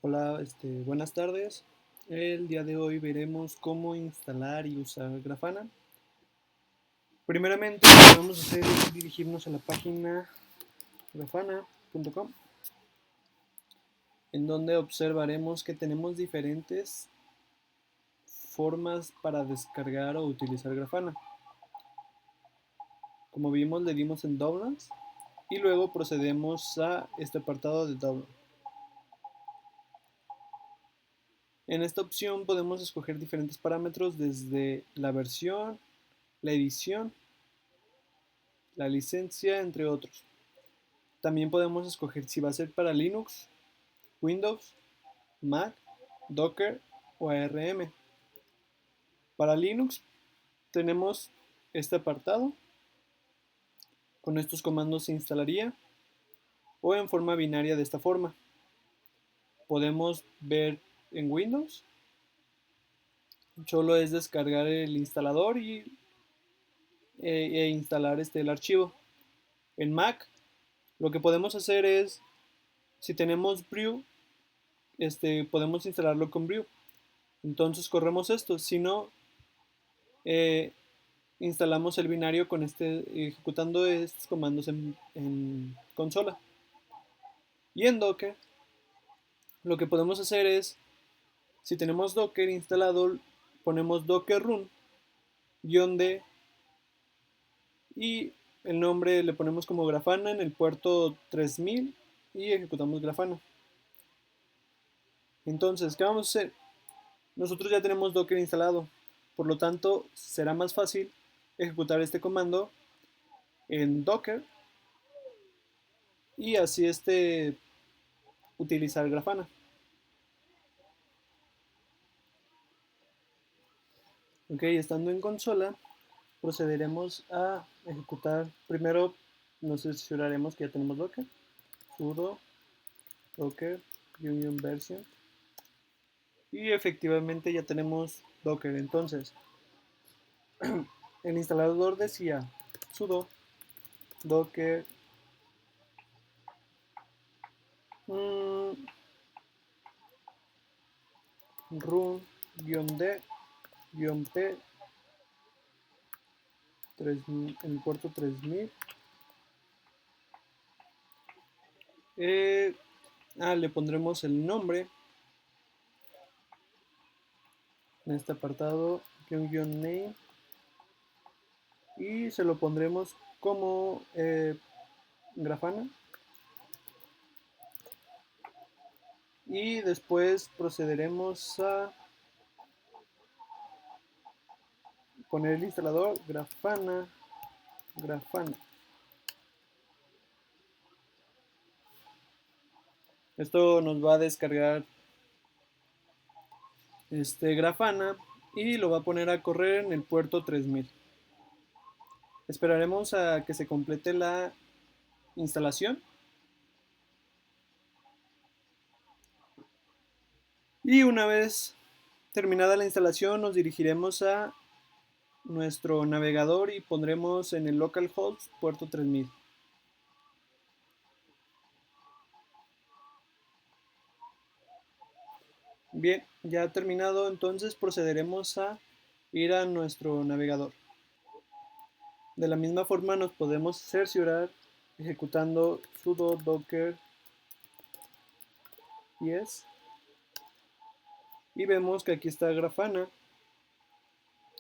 Hola, buenas tardes. El día de hoy veremos cómo instalar y usar Grafana. Primeramente, lo que vamos a hacer es dirigirnos a la página grafana.com, en donde observaremos que tenemos diferentes formas para descargar o utilizar Grafana. Como vimos, le dimos en Downloads y luego procedemos a este apartado de Download. En esta opción podemos escoger diferentes parámetros desde la versión, la edición, la licencia, entre otros. También podemos escoger si va a ser para Linux, Windows, Mac, Docker o ARM. Para Linux tenemos este apartado. Con estos comandos se instalaría o en forma binaria de esta forma. Podemos ver en Windows, solo es descargar el instalador e instalar el archivo. En Mac lo que podemos hacer es, si tenemos Brew, podemos instalarlo con Brew. Entonces corremos esto, si no, eh, instalamos el binario con ejecutando estos comandos en consola. Y en Docker, lo que podemos hacer es, si tenemos Docker instalado, ponemos docker run -d y el nombre le ponemos como Grafana en el puerto 3000 y ejecutamos Grafana. Entonces, ¿qué vamos a hacer? Nosotros ya tenemos Docker instalado, por lo tanto será más fácil ejecutar este comando en Docker y así utilizar Grafana. Ok, estando en consola, procederemos a ejecutar. Primero nos aseguraremos que ya tenemos Docker. Sudo docker version. Y efectivamente ya tenemos Docker. Entonces, el instalador decía sudo docker run-d-p en el puerto 3000. Le pondremos el nombre en este apartado, name, y se lo pondremos como Grafana. Y después procederemos a poner el instalador Grafana. Esto nos va a descargar Grafana y lo va a poner a correr en el puerto 3000. Esperaremos a que se complete la instalación. Y una vez terminada la instalación, nos dirigiremos a nuestro navegador y pondremos en el localhost puerto 3000. Bien, ya terminado, entonces procederemos a ir a nuestro navegador. De la misma forma nos podemos cerciorar ejecutando sudo docker yes y vemos que aquí está Grafana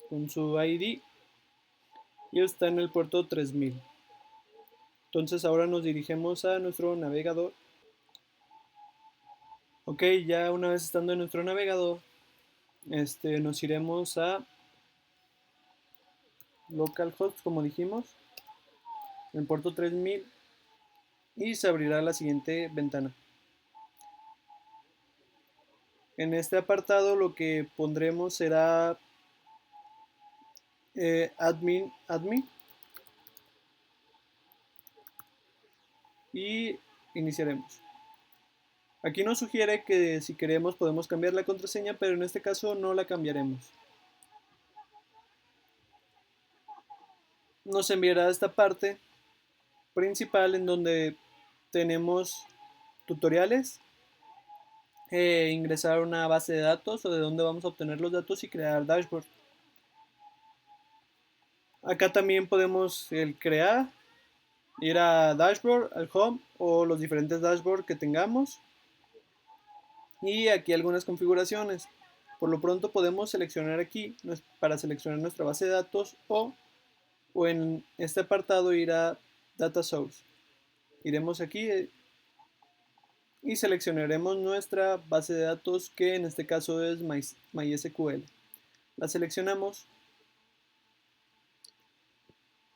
con su ID y está en el puerto 3000. Entonces ahora nos dirigimos a nuestro navegador. Ok, ya una vez estando en nuestro navegador, nos iremos a localhost, como dijimos, en puerto 3000 y se abrirá la siguiente ventana. En este apartado lo que pondremos será admin y iniciaremos. Aquí nos sugiere que si queremos podemos cambiar la contraseña, pero en este caso no la cambiaremos. Nos enviará a esta parte principal en donde tenemos tutoriales ingresar una base de datos o de dónde vamos a obtener los datos y crear dashboard. Acá también podemos crear, ir a dashboard, al home o los diferentes dashboards que tengamos. Y aquí algunas configuraciones. Por lo pronto podemos seleccionar aquí para seleccionar nuestra base de datos o en este apartado ir a Data Source. Iremos aquí y seleccionaremos nuestra base de datos, que en este caso es MySQL. La seleccionamos,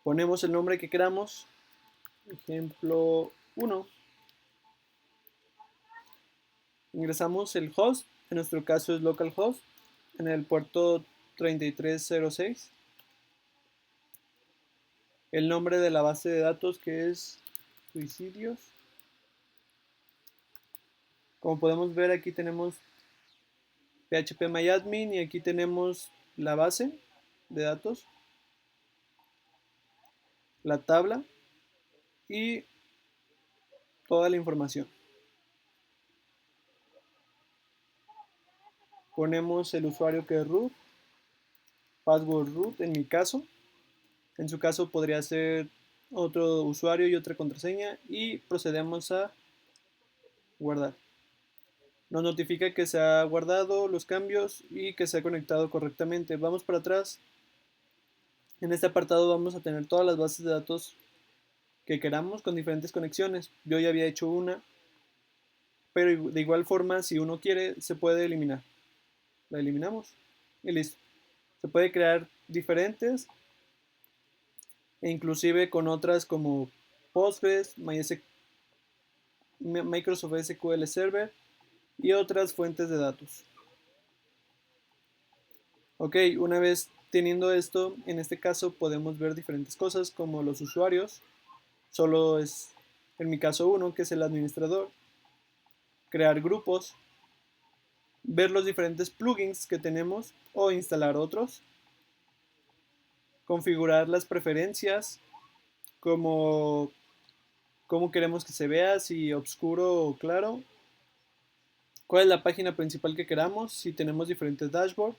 ponemos el nombre que queramos, ejemplo 1, ingresamos el host, en nuestro caso es localhost, en el puerto 3306, el nombre de la base de datos, que es suicidios. Como podemos ver, aquí tenemos phpMyAdmin y aquí tenemos la base de datos, la tabla y toda la información. Ponemos el usuario, que es root, password root en mi caso. En su caso podría ser otro usuario y otra contraseña, y procedemos a guardar. Nos notifica que se ha guardado los cambios y que se ha conectado correctamente. Vamos para atrás. En este apartado vamos a tener todas las bases de datos que queramos con diferentes conexiones. Yo ya había hecho una, pero de igual forma, si uno quiere, se puede eliminar. La eliminamos y listo. Se puede crear diferentes, e inclusive con otras como Postgres, Microsoft SQL Server y otras fuentes de datos. Ok, una vez teniendo esto, en este caso podemos ver diferentes cosas como los usuarios. Solo es, en mi caso, uno, que es el administrador. Crear grupos, ver los diferentes plugins que tenemos o instalar otros, configurar las preferencias, como cómo queremos que se vea, si oscuro o claro, cuál es la página principal que queramos, si tenemos diferentes dashboards,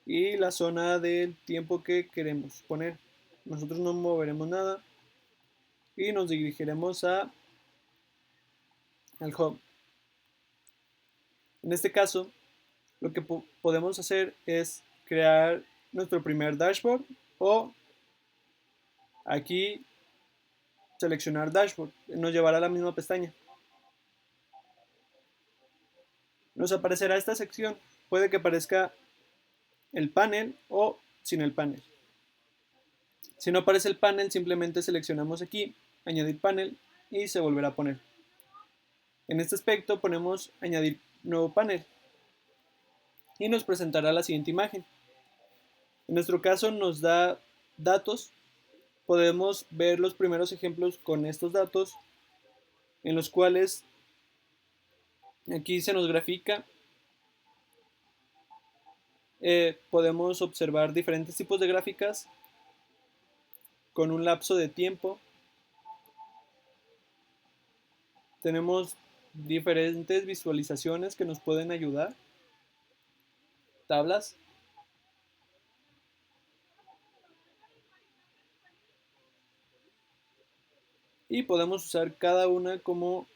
y la zona del tiempo que queremos poner. Nosotros no moveremos nada y nos dirigiremos al home. En este caso, lo que podemos hacer es crear nuestro primer dashboard, o aquí seleccionar dashboard, nos llevará a la misma pestaña. Nos aparecerá esta sección, puede que aparezca el panel o sin el panel. Si no aparece el panel, simplemente seleccionamos aquí, añadir panel, y se volverá a poner. En este aspecto ponemos añadir nuevo panel y nos presentará la siguiente imagen. En nuestro caso nos da datos. Podemos ver los primeros ejemplos con estos datos, en los cuales aquí se nos grafica. Podemos observar diferentes tipos de gráficas con un lapso de tiempo. Tenemos diferentes visualizaciones que nos pueden ayudar, tablas, y podemos usar cada una como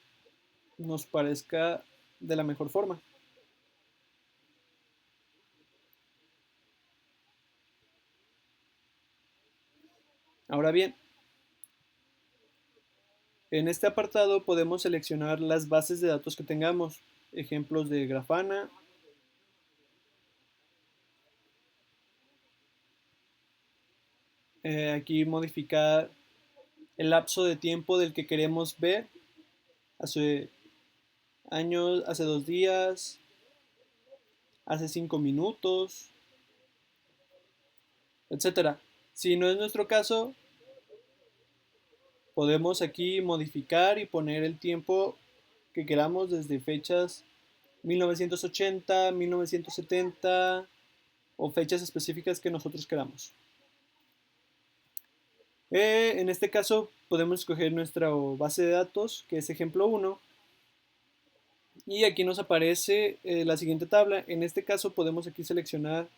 nos parezca de la mejor forma. Ahora bien, en este apartado podemos seleccionar las bases de datos que tengamos, ejemplos de Grafana, aquí modificar el lapso de tiempo del que queremos ver, hace años, hace 2 días, hace 5 minutos, etcétera. Si no es nuestro caso, podemos aquí modificar y poner el tiempo que queramos, desde fechas 1980, 1970 o fechas específicas que nosotros queramos. En este caso podemos escoger nuestra base de datos, que es ejemplo 1, Y aquí nos aparece la siguiente tabla. En este caso podemos aquí seleccionar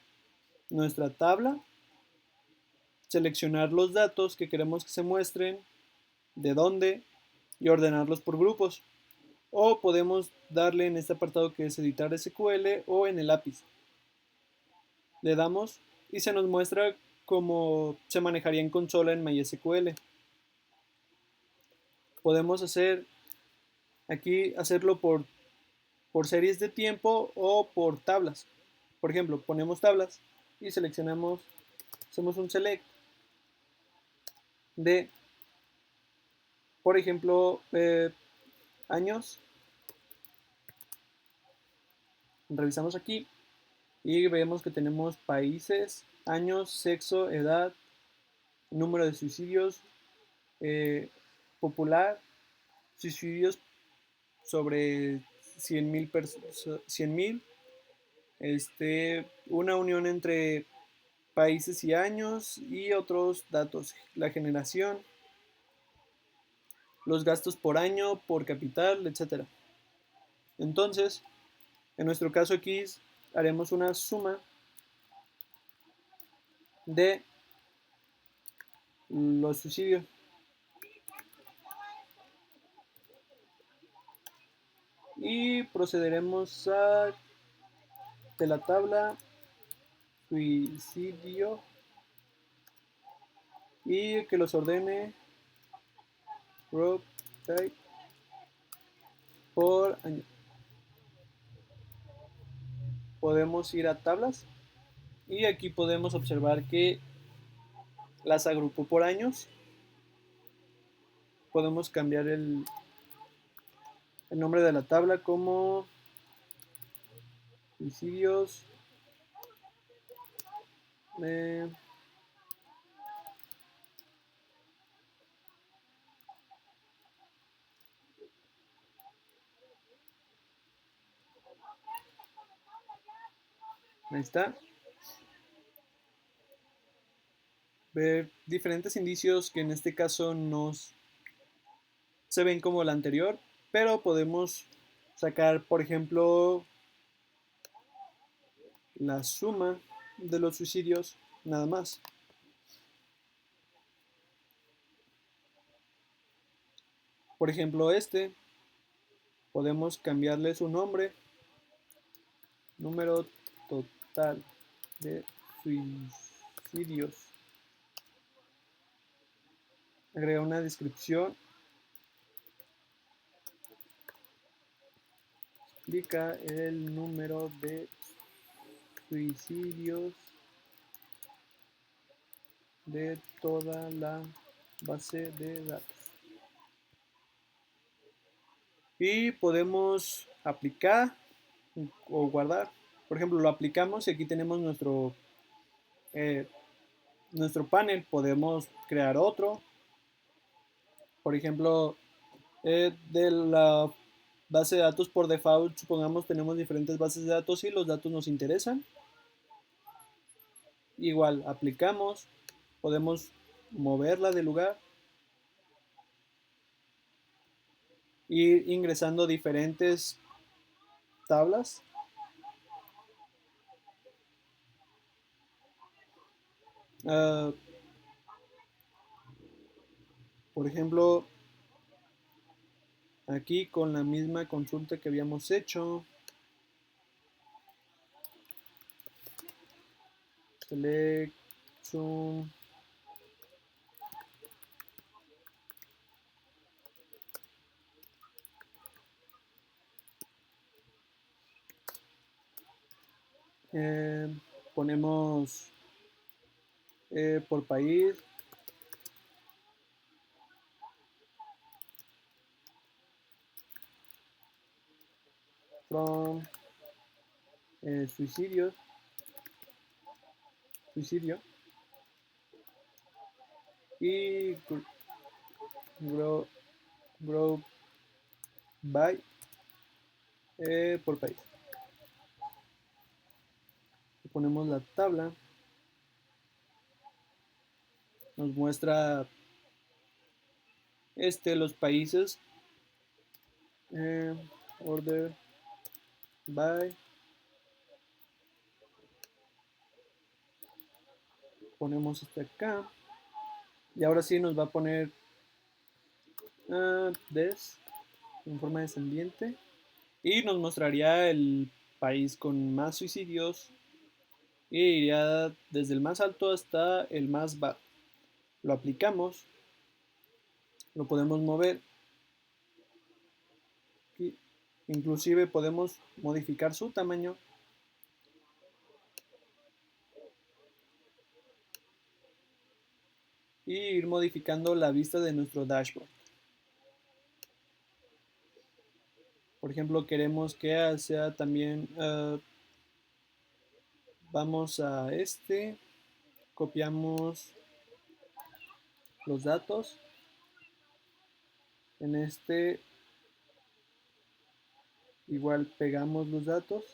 nuestra tabla, seleccionar los datos que queremos que se muestren, de dónde, y ordenarlos por grupos. O podemos darle en este apartado que es editar SQL o en el lápiz. Le damos y se nos muestra cómo se manejaría en consola en MySQL. Podemos hacerlo por series de tiempo o por tablas. Por ejemplo, ponemos tablas y seleccionamos, hacemos un select de, por ejemplo, años. Revisamos aquí y vemos que tenemos países, años, sexo, edad, número de suicidios, popular, suicidios sobre 100,000, una unión entre países y años y otros datos, la generación, los gastos por año, por capital, etcétera. Entonces, en nuestro caso aquí haremos una suma de los suicidios y procederemos a de la tabla suicidio y que los ordene group type por año. Podemos ir a tablas y aquí podemos observar que las agrupó por años. Podemos cambiar el nombre de la tabla como suicidios. Eh, Ahí está. Ver diferentes indicios que en este caso nos se ven como la anterior, pero podemos sacar, por ejemplo, la suma de los suicidios nada más. Por ejemplo, podemos cambiarle su nombre, número total de suicidios. Agrega una descripción. Explica el número de suicidios de toda la base de datos. Y podemos aplicar o guardar. Por ejemplo, lo aplicamos y aquí tenemos nuestro panel. Podemos crear otro. Por ejemplo, de la base de datos por default, supongamos tenemos diferentes bases de datos y los datos nos interesan. Igual, aplicamos, podemos moverla de lugar, ir ingresando diferentes tablas. Por ejemplo, aquí con la misma consulta que habíamos hecho, select zoom, ponemos por país, from suicidio, y group by por país. Ponemos la tabla, nos muestra los países, order Bye. Ponemos este acá. Y ahora sí nos va a poner des en forma descendiente. Y nos mostraría el país con más suicidios. Y iría desde el más alto hasta el más bajo. Lo aplicamos. Lo podemos mover. Y inclusive podemos modificar su tamaño. Y ir modificando la vista de nuestro dashboard. Por ejemplo, queremos que sea también, vamos a este, copiamos los datos, en este igual pegamos los datos,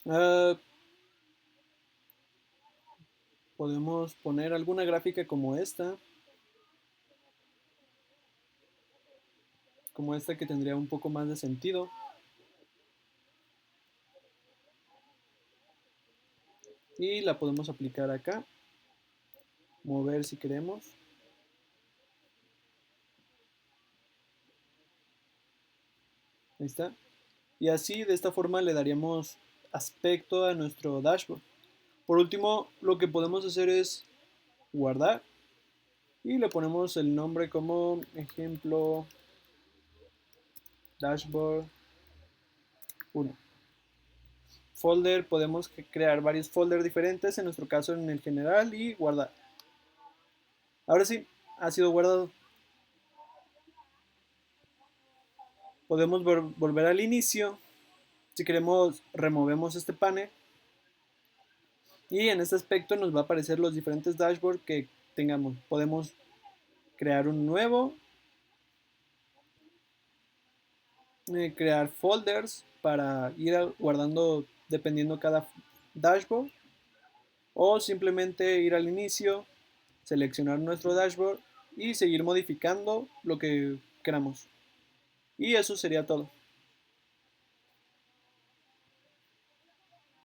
uh, podemos poner alguna gráfica como esta que tendría un poco más de sentido. Y la podemos aplicar acá, mover si queremos. Ahí está. Y así, de esta forma, le daríamos aspecto a nuestro dashboard. Por último, lo que podemos hacer es guardar y le ponemos el nombre como ejemplo dashboard 1. Folder, podemos crear varios folders diferentes, en nuestro caso en el general, y guardar. Ahora sí, ha sido guardado. Podemos volver al inicio. Si queremos, removemos este panel. Y en este aspecto nos va a aparecer los diferentes dashboards que tengamos. Podemos crear un nuevo, crear folders para ir guardando dependiendo cada dashboard, o simplemente ir al inicio, seleccionar nuestro dashboard y seguir modificando lo que queramos. Y eso sería todo.